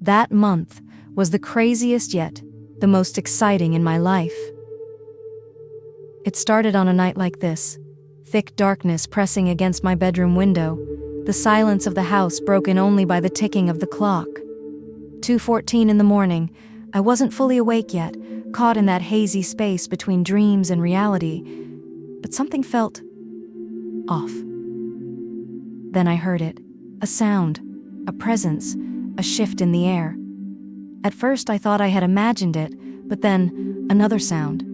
That month was the craziest yet the most exciting in my life. It started on a night like this, thick darkness pressing against my bedroom window, the silence of the house broken only by the ticking of the clock. 2:14 in the morning, I wasn't fully awake yet, caught in that hazy space between dreams and reality, but something felt off. Then I heard it, a sound, a presence, a shift in the air. At first I thought I had imagined it, but then another sound,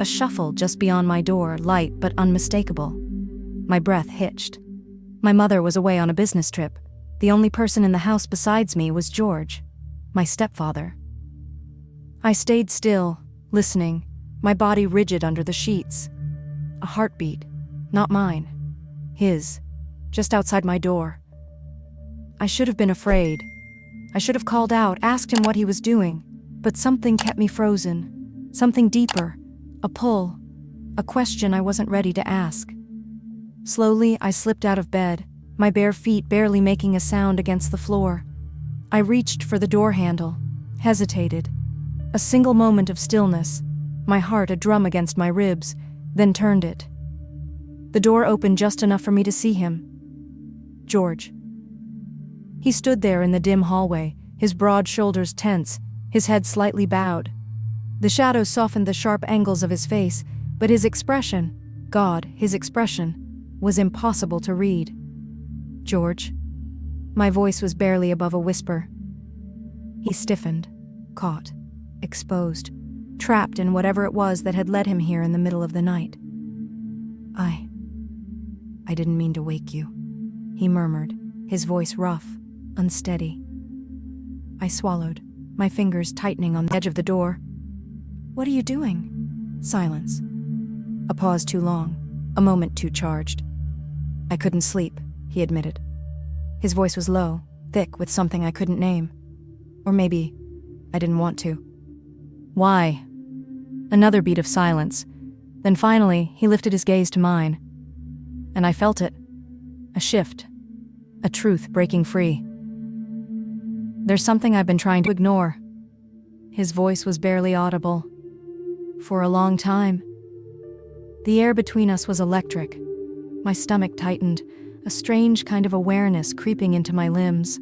a shuffle just beyond my door, light but unmistakable. My breath hitched. My mother was away on a business trip. The only person in the house besides me was George, my stepfather. I stayed still, listening, my body rigid under the sheets. A heartbeat, not mine, his, just outside my door. I should have been afraid. I should have called out, asked him what he was doing, but something kept me frozen, something deeper, a pull, a question I wasn't ready to ask. Slowly, I slipped out of bed, my bare feet barely making a sound against the floor. I reached for the door handle, hesitated. A single moment of stillness, my heart a drum against my ribs, then turned it. The door opened just enough for me to see him. George. He stood there in the dim hallway, his broad shoulders tense, his head slightly bowed. The shadows softened the sharp angles of his face, but his expression, his expression, was impossible to read. George. My voice was barely above a whisper. He stiffened, caught, exposed, trapped in whatever it was that had led him here in the middle of the night. I didn't mean to wake you, he murmured, his voice rough, unsteady. I swallowed, my fingers tightening on the edge of the door. What are you doing? Silence. A pause too long, a moment too charged. I couldn't sleep, he admitted. His voice was low, thick with something I couldn't name. Or maybe I didn't want to. Why? Another beat of silence. Then finally, he lifted his gaze to mine. And I felt it. A shift. A truth breaking free. There's something I've been trying to ignore. His voice was barely audible. For a long time. The air between us was electric. My stomach tightened, a strange kind of awareness creeping into my limbs.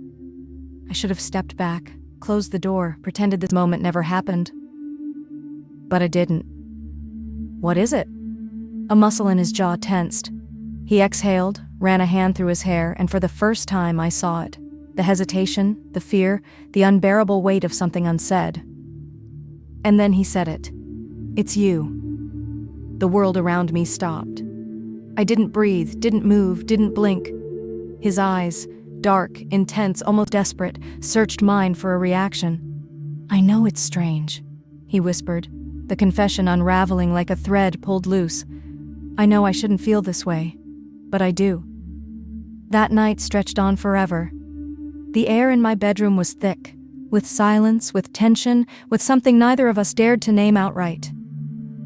I should have stepped back, closed the door, pretended this moment never happened. But I didn't. What is it? A muscle in his jaw tensed. He exhaled, ran a hand through his hair, and for the first time I saw it. The hesitation, the fear, the unbearable weight of something unsaid. And then he said it. It's you. The world around me stopped. I didn't breathe, didn't move, didn't blink. His eyes, dark, intense, almost desperate, searched mine for a reaction. I know it's strange, he whispered, the confession unraveling like a thread pulled loose. I know I shouldn't feel this way, but I do. That night stretched on forever. The air in my bedroom was thick, with silence, with tension, with something neither of us dared to name outright.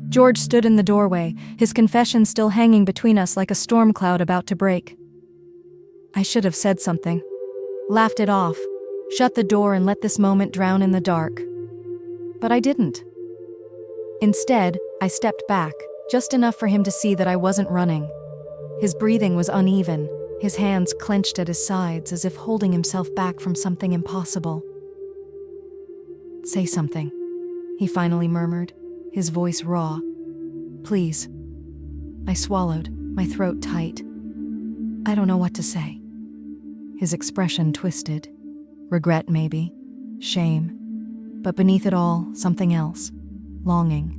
George stood in the doorway, his confession still hanging between us like a storm cloud about to break. I should have said something, laughed it off, shut the door and let this moment drown in the dark. But I didn't. Instead, I stepped back, just enough for him to see that I wasn't running. His breathing was uneven, his hands clenched at his sides as if holding himself back from something impossible. Say something, he finally murmured, his voice raw. Please. I swallowed, my throat tight. I don't know what to say. His expression twisted. Regret, maybe. Shame. But beneath it all, something else. Longing.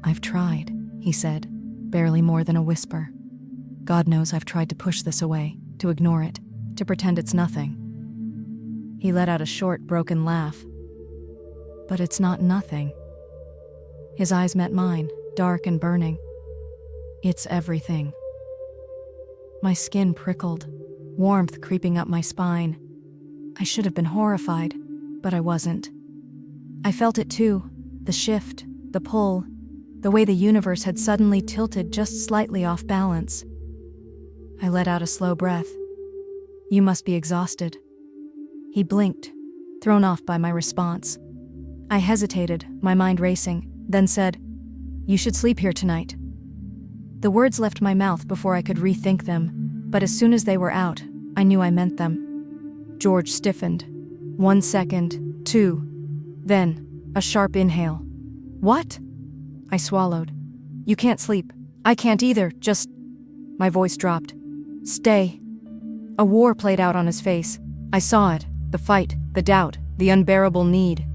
I've tried, he said, barely more than a whisper. God knows I've tried to push this away, to ignore it, to pretend it's nothing. He let out a short, broken laugh. But it's not nothing. His eyes met mine, dark and burning. It's everything. My skin prickled, warmth creeping up my spine. I should have been horrified, but I wasn't. I felt it too, the shift, the pull, the way the universe had suddenly tilted just slightly off balance. I let out a slow breath. You must be exhausted. He blinked, thrown off by my response. I hesitated, my mind racing, then said, "You should sleep here tonight." The words left my mouth before I could rethink them, but as soon as they were out, I knew I meant them. George stiffened. 1 second, 2, then a sharp inhale. "What?" I swallowed. "You can't sleep. I can't either, just..." My voice dropped. "Stay." A war played out on his face. I saw it, the fight, the doubt, the unbearable need.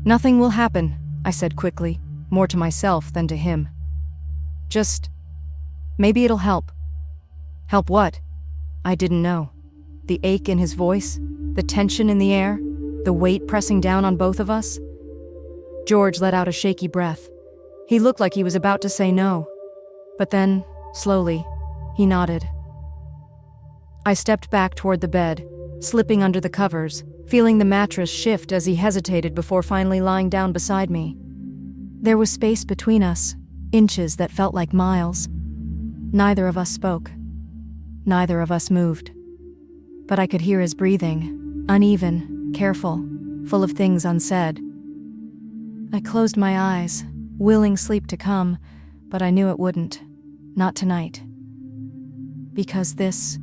"Nothing will happen," I said quickly, more to myself than to him. "Just... maybe it'll help." Help what? I didn't know. The ache in his voice, the tension in the air, the weight pressing down on both of us. George let out a shaky breath. He looked like he was about to say no. But then, slowly, he nodded. I stepped back toward the bed, slipping under the covers, feeling the mattress shift as he hesitated before finally lying down beside me. There was space between us, inches that felt like miles. Neither of us spoke. Neither of us moved. But I could hear his breathing, uneven, careful, full of things unsaid. I closed my eyes, willing sleep to come, but I knew it wouldn't. Not tonight. Because this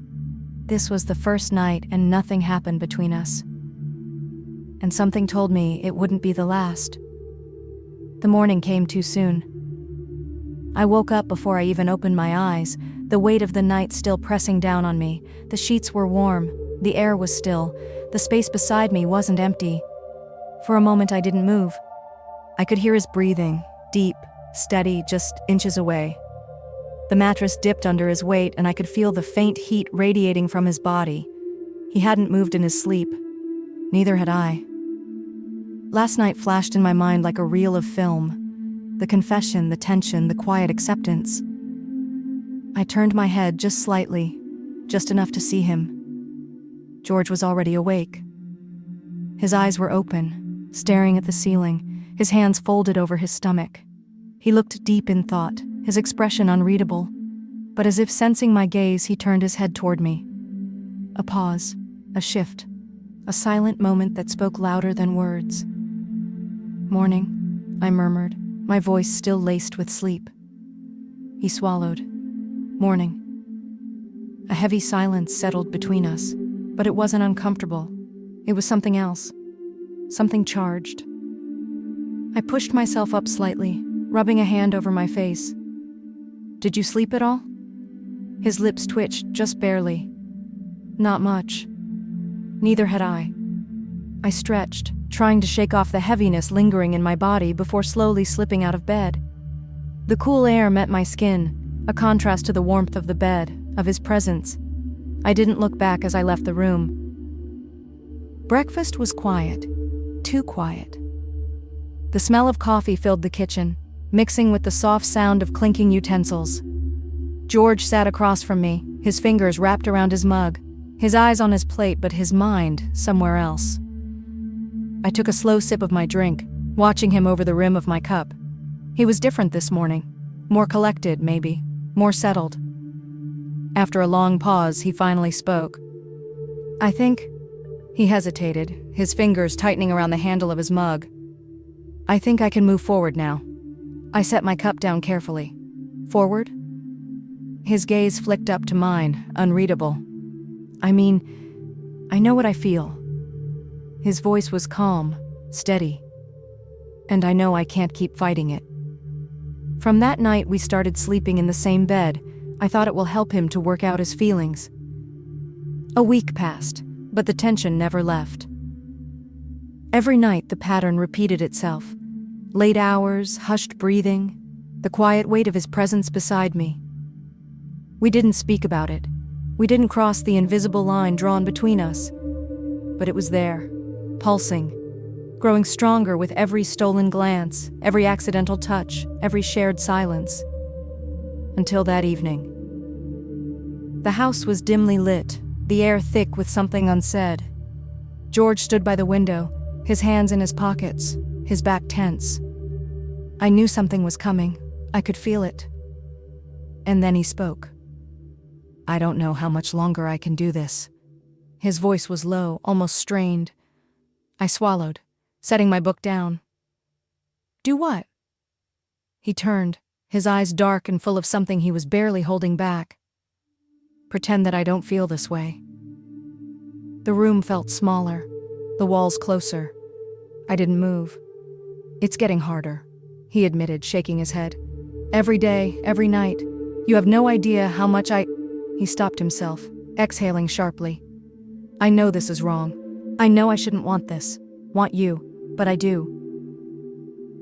was the first night and nothing happened between us. And something told me it wouldn't be the last. The morning came too soon. I woke up before I even opened my eyes, the weight of the night still pressing down on me. The sheets were warm, the air was still, the space beside me wasn't empty. For a moment I didn't move. I could hear his breathing, deep, steady, just inches away. The mattress dipped under his weight and I could feel the faint heat radiating from his body. He hadn't moved in his sleep. Neither had I. Last night flashed in my mind like a reel of film. The confession, the tension, the quiet acceptance. I turned my head just slightly, just enough to see him. George was already awake. His eyes were open, staring at the ceiling, his hands folded over his stomach. He looked deep in thought, his expression unreadable. But as if sensing my gaze, he turned his head toward me. A pause, a shift, a silent moment that spoke louder than words. "Morning," I murmured, my voice still laced with sleep. He swallowed. "Morning." A heavy silence settled between us, but it wasn't uncomfortable. It was something else. Something charged. I pushed myself up slightly, rubbing a hand over my face. "Did you sleep at all?" His lips twitched, just barely. "Not much." Neither had I. I stretched, trying to shake off the heaviness lingering in my body before slowly slipping out of bed. The cool air met my skin, a contrast to the warmth of the bed, of his presence. I didn't look back as I left the room. Breakfast was quiet, too quiet. The smell of coffee filled the kitchen, mixing with the soft sound of clinking utensils. George sat across from me, his fingers wrapped around his mug, his eyes on his plate but his mind somewhere else. I took a slow sip of my drink, watching him over the rim of my cup. He was different this morning, more collected maybe, more settled. After a long pause, he finally spoke. "I think..." He hesitated, his fingers tightening around the handle of his mug. "I think I can move forward now." I set my cup down carefully. "Forward?" His gaze flicked up to mine, unreadable. "I mean, I know what I feel." His voice was calm, steady. "And I know I can't keep fighting it." From that night, we started sleeping in the same bed. I thought it will help him to work out his feelings. A week passed, but the tension never left. Every night, the pattern repeated itself. Late hours, hushed breathing, the quiet weight of his presence beside me. We didn't speak about it. We didn't cross the invisible line drawn between us. But it was there, pulsing, growing stronger with every stolen glance, every accidental touch, every shared silence. Until that evening. The house was dimly lit, the air thick with something unsaid. George stood by the window, his hands in his pockets, his back tense. I knew something was coming. I could feel it. And then he spoke. "I don't know how much longer I can do this." His voice was low, almost strained. I swallowed, setting my book down. Do what? He turned, his eyes dark and full of something he was barely holding back. Pretend that I don't feel this way. The room felt smaller, the walls closer. I didn't move. It's getting harder, he admitted, shaking his head. Every day, every night. You have no idea how much I... He stopped himself, exhaling sharply. I know this is wrong. I know I shouldn't want this, want you, but I do.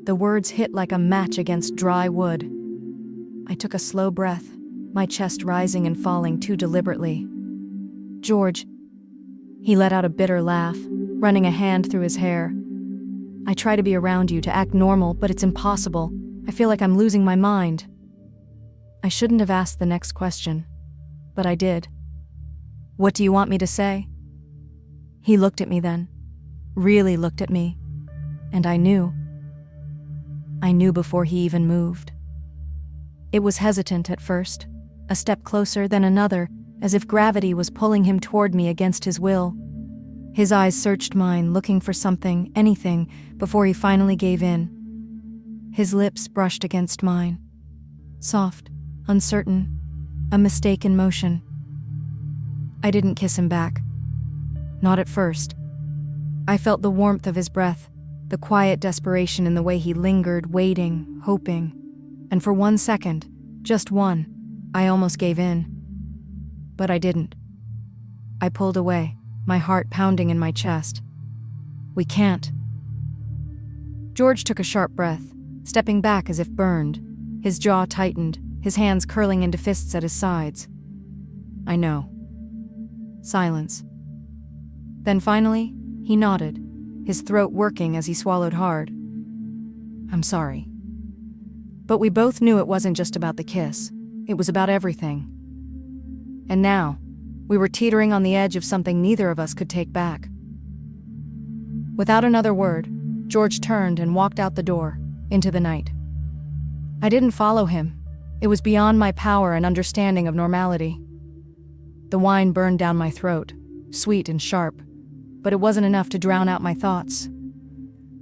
The words hit like a match against dry wood. I took a slow breath, my chest rising and falling too deliberately. George. He let out a bitter laugh, running a hand through his hair. I try to be around you, to act normal, but it's impossible. I feel like I'm losing my mind. I shouldn't have asked the next question, but I did. What do you want me to say? He looked at me then, really looked at me, and I knew. I knew before he even moved. It was hesitant at first, a step closer, then another, as if gravity was pulling him toward me against his will. His eyes searched mine, looking for something, anything, before he finally gave in. His lips brushed against mine. Soft, uncertain, a mistake in motion. I didn't kiss him back. Not at first. I felt the warmth of his breath, the quiet desperation in the way he lingered, waiting, hoping. And for 1 second, just one, I almost gave in. But I didn't. I pulled away, my heart pounding in my chest. We can't. George took a sharp breath, stepping back as if burned. His jaw tightened, his hands curling into fists at his sides. I know. Silence. Then finally, he nodded, his throat working as he swallowed hard. I'm sorry. But we both knew it wasn't just about the kiss. It was about everything. And now, we were teetering on the edge of something neither of us could take back. Without another word, George turned and walked out the door, into the night. I didn't follow him. It was beyond my power and understanding of normality. The wine burned down my throat, sweet and sharp, but it wasn't enough to drown out my thoughts.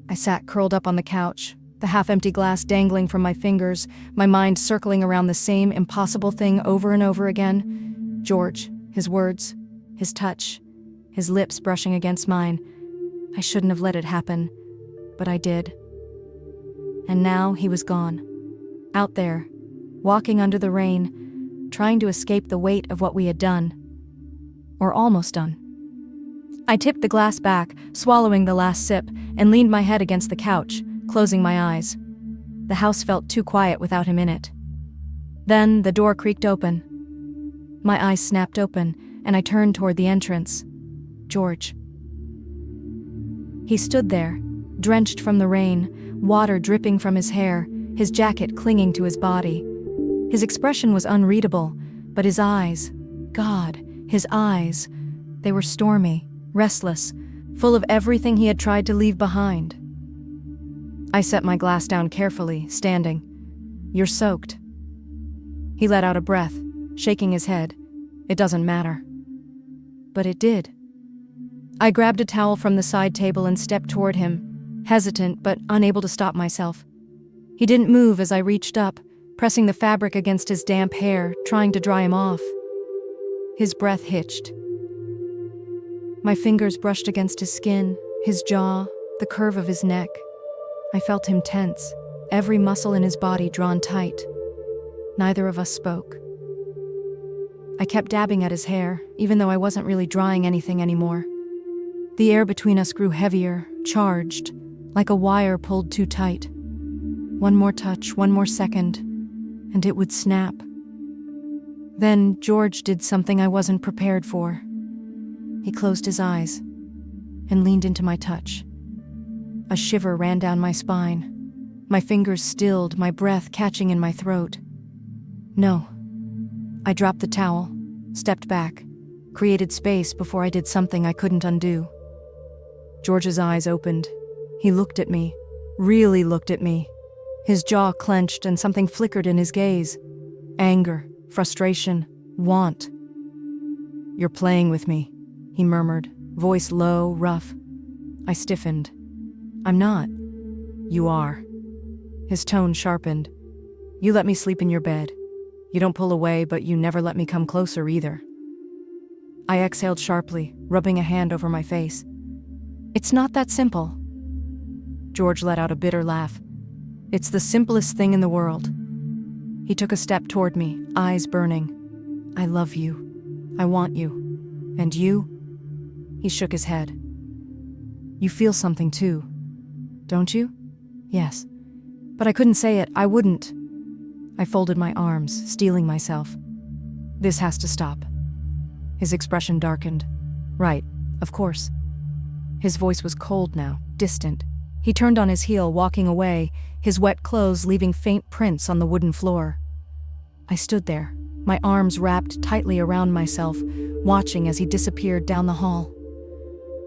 I sat curled up on the couch, the half-empty glass dangling from my fingers, my mind circling around the same impossible thing over and over again. George, his words, his touch, his lips brushing against mine. I shouldn't have let it happen, but I did. And now he was gone. Out there, walking under the rain, trying to escape the weight of what we had done. Or almost done. I tipped the glass back, swallowing the last sip, and leaned my head against the couch, closing my eyes. The house felt too quiet without him in it. Then the door creaked open. My eyes snapped open, and I turned toward the entrance. George. He stood there, drenched from the rain, water dripping from his hair, his jacket clinging to his body. His expression was unreadable, but his eyes, God, his eyes, they were stormy, restless, full of everything he had tried to leave behind. I set my glass down carefully, standing. You're soaked. He let out a breath, shaking his head. It doesn't matter. But it did. I grabbed a towel from the side table and stepped toward him, hesitant but unable to stop myself. He didn't move as I reached up, pressing the fabric against his damp hair, trying to dry him off. His breath hitched. My fingers brushed against his skin, his jaw, the curve of his neck. I felt him tense, every muscle in his body drawn tight. Neither of us spoke. I kept dabbing at his hair, even though I wasn't really drying anything anymore. The air between us grew heavier, charged, like a wire pulled too tight. One more touch, one more second, and it would snap. Then George did something I wasn't prepared for. He closed his eyes and leaned into my touch. A shiver ran down my spine. My fingers stilled, my breath catching in my throat. No. I dropped the towel, stepped back, created space before I did something I couldn't undo. George's eyes opened. He looked at me, really looked at me. His jaw clenched and something flickered in his gaze. Anger, frustration, want. You're playing with me, he murmured, voice low, rough. I stiffened. I'm not. You are. His tone sharpened. You let me sleep in your bed. You don't pull away, but you never let me come closer either. I exhaled sharply, rubbing a hand over my face. It's not that simple. George let out a bitter laugh. It's the simplest thing in the world. He took a step toward me, eyes burning. I love you. I want you. And you? He shook his head. You feel something too, don't you? Yes. But I couldn't say it. I wouldn't. I folded my arms, steeling myself. This has to stop. His expression darkened. Right, of course. His voice was cold now, distant. He turned on his heel, walking away, his wet clothes leaving faint prints on the wooden floor. I stood there, my arms wrapped tightly around myself, watching as he disappeared down the hall.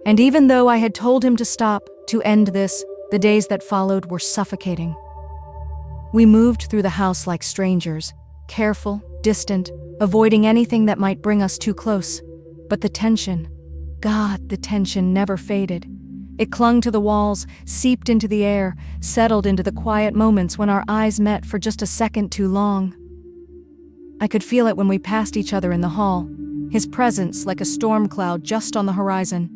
And even though I had told him to stop, to end this, the days that followed were suffocating. We moved through the house like strangers, careful, distant, avoiding anything that might bring us too close. But the tension, God, the tension never faded. It clung to the walls, seeped into the air, settled into the quiet moments when our eyes met for just a second too long. I could feel it when we passed each other in the hall, his presence like a storm cloud just on the horizon.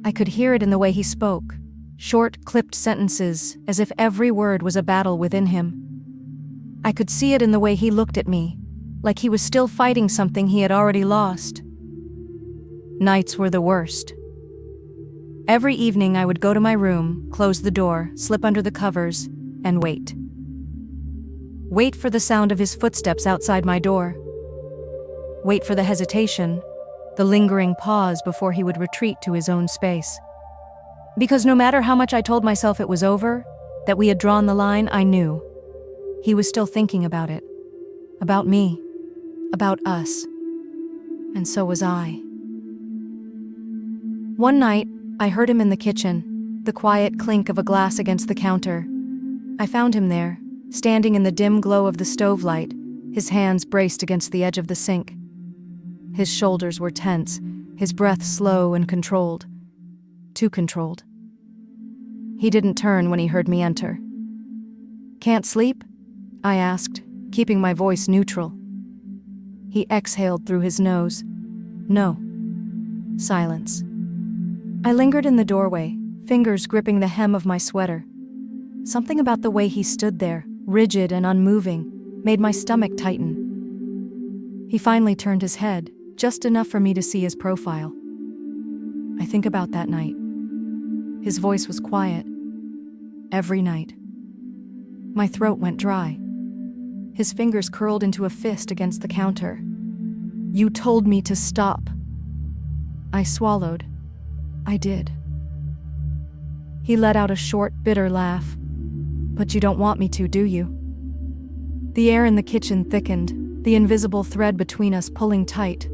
I could hear it in the way he spoke, short, clipped sentences, as if every word was a battle within him. I could see it in the way he looked at me, like he was still fighting something he had already lost. Nights were the worst. Every evening I would go to my room, close the door, slip under the covers, and wait. Wait for the sound of his footsteps outside my door. Wait for the hesitation, the lingering pause before he would retreat to his own space. Because no matter how much I told myself it was over, that we had drawn the line, I knew. He was still thinking about it. About me. About us. And so was I. One night, I heard him in the kitchen, the quiet clink of a glass against the counter. I found him there, standing in the dim glow of the stove light, his hands braced against the edge of the sink. His shoulders were tense, his breath slow and controlled. Too controlled. He didn't turn when he heard me enter. "Can't sleep?" I asked, keeping my voice neutral. He exhaled through his nose. "No." Silence. I lingered in the doorway, fingers gripping the hem of my sweater. Something about the way he stood there, rigid and unmoving, made my stomach tighten. He finally turned his head, just enough for me to see his profile. I think about that night. His voice was quiet. Every night. My throat went dry. His fingers curled into a fist against the counter. "You told me to stop." I swallowed. I did. He let out a short, bitter laugh. "But you don't want me to, do you?" The air in the kitchen thickened, the invisible thread between us pulling tight.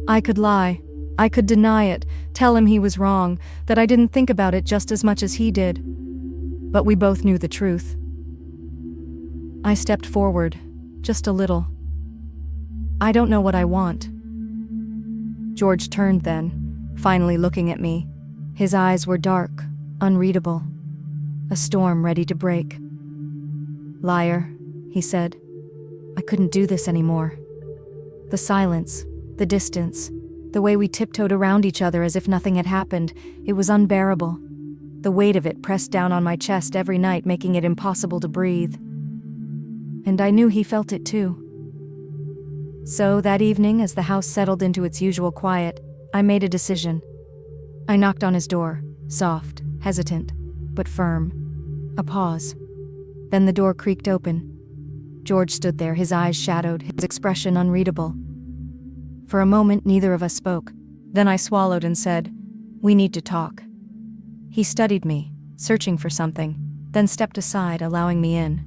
I could lie. I could deny it, tell him he was wrong, that I didn't think about it just as much as he did. But we both knew the truth. I stepped forward, just a little. "I don't know what I want." George turned then, finally looking at me. His eyes were dark, unreadable. A storm ready to break. "Liar," he said. I couldn't do this anymore. The silence, the distance, the way we tiptoed around each other as if nothing had happened, it was unbearable. The weight of it pressed down on my chest every night, making it impossible to breathe. And I knew he felt it too. So that evening, as the house settled into its usual quiet, I made a decision. I knocked on his door, soft, hesitant, but firm. A pause. Then the door creaked open. George stood there, his eyes shadowed, his expression unreadable. For a moment, neither of us spoke. Then I swallowed and said, "We need to talk." He studied me, searching for something, then stepped aside, allowing me in.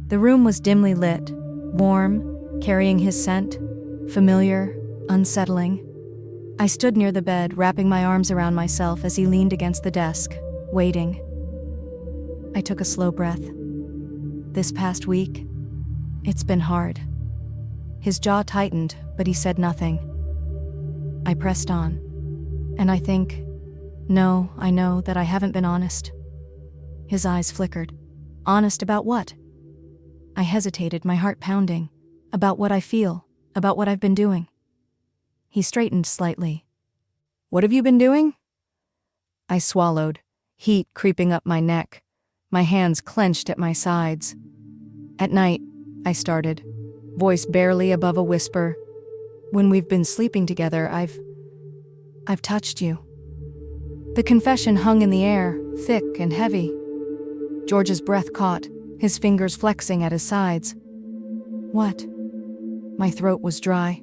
The room was dimly lit, warm, carrying his scent, familiar, unsettling. I stood near the bed, wrapping my arms around myself as he leaned against the desk, waiting. I took a slow breath. This past week, it's been hard. His jaw tightened, but he said nothing. I pressed on, and I think, No, I know that I haven't been honest. His eyes flickered. Honest about what? I hesitated, my heart pounding. About what I feel, about what I've been doing. He straightened slightly. What have you been doing? I swallowed, heat creeping up my neck, my hands clenched at my sides. At night, I started, voice barely above a whisper. When we've been sleeping together, I've touched you. The confession hung in the air, thick and heavy. George's breath caught, his fingers flexing at his sides. What? My throat was dry.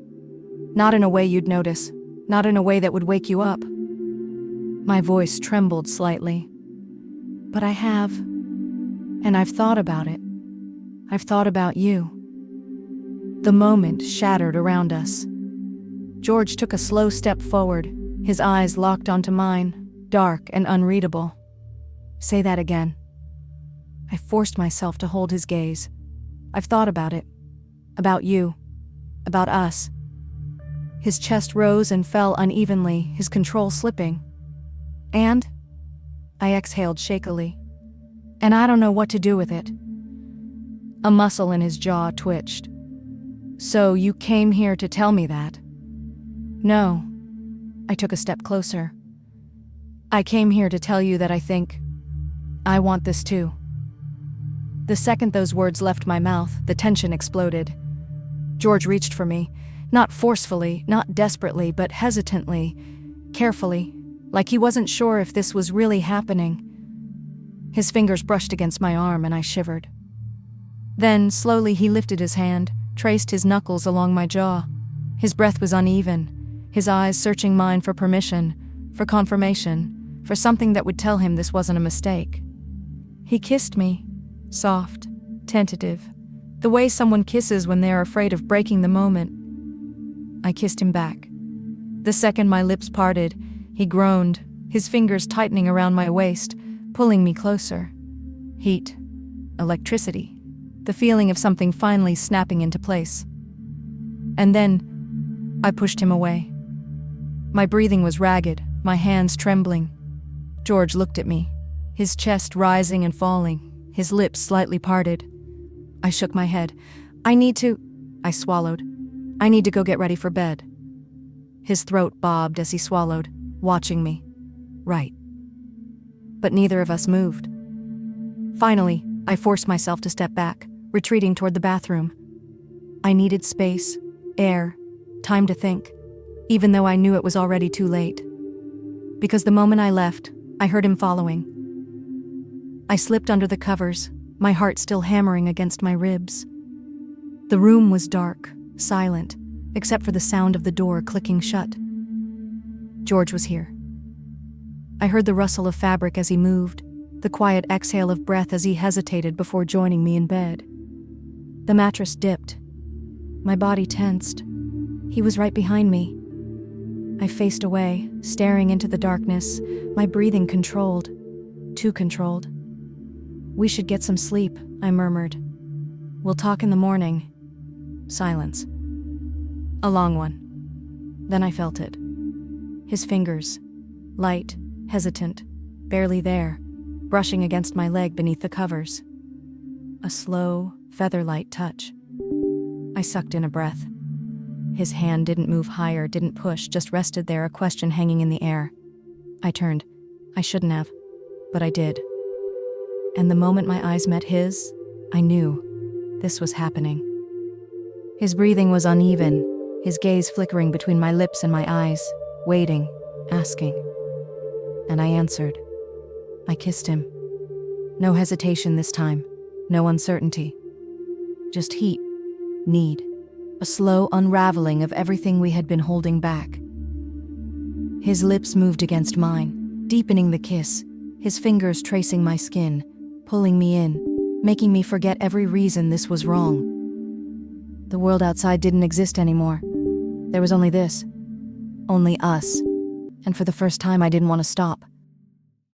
Not in a way you'd notice, not in a way that would wake you up. My voice trembled slightly. But I have, and I've thought about it. I've thought about you. The moment shattered around us. George took a slow step forward, his eyes locked onto mine, dark and unreadable. Say that again. I forced myself to hold his gaze. I've thought about it. About you. About us. His chest rose and fell unevenly, his control slipping. And? I exhaled shakily. And I don't know what to do with it. A muscle in his jaw twitched. So you came here to tell me that? No. I took a step closer. I came here to tell you that I think I want this too. The second those words left my mouth, the tension exploded. George reached for me, not forcefully, not desperately, but hesitantly, carefully, like he wasn't sure if this was really happening. His fingers brushed against my arm and I shivered. Then, slowly, he lifted his hand, traced his knuckles along my jaw. His breath was uneven, his eyes searching mine for permission, for confirmation, for something that would tell him this wasn't a mistake. He kissed me, soft, tentative, the way someone kisses when they're afraid of breaking the moment. I kissed him back. The second my lips parted, he groaned, his fingers tightening around my waist, pulling me closer. Heat, electricity, the feeling of something finally snapping into place. And then, I pushed him away. My breathing was ragged, my hands trembling. George looked at me, his chest rising and falling, his lips slightly parted. I shook my head. I swallowed. I need to go get ready for bed. His throat bobbed as he swallowed, watching me. Right. But neither of us moved. Finally, I forced myself to step back, retreating toward the bathroom. I needed space, air, time to think, even though I knew it was already too late. Because the moment I left, I heard him following. I slipped under the covers, my heart still hammering against my ribs. The room was dark, silent, except for the sound of the door clicking shut. George was here. I heard the rustle of fabric as he moved, the quiet exhale of breath as he hesitated before joining me in bed. The mattress dipped. My body tensed. He was right behind me. I faced away, staring into the darkness, my breathing controlled. Too controlled. We should get some sleep, I murmured. We'll talk in the morning. Silence. A long one. Then I felt it. His fingers, light, hesitant, barely there, brushing against my leg beneath the covers. A slow, feather-light touch. I sucked in a breath. His hand didn't move higher, didn't push, just rested there, a question hanging in the air. I turned. I shouldn't have, but I did. And the moment my eyes met his, I knew this was happening. His breathing was uneven, his gaze flickering between my lips and my eyes, waiting, asking. And I answered. I kissed him. No hesitation this time, no uncertainty. Just heat, need, a slow unraveling of everything we had been holding back. His lips moved against mine, deepening the kiss, his fingers tracing my skin, pulling me in, making me forget every reason this was wrong. The world outside didn't exist anymore. There was only this. Only us. And for the first time, I didn't want to stop.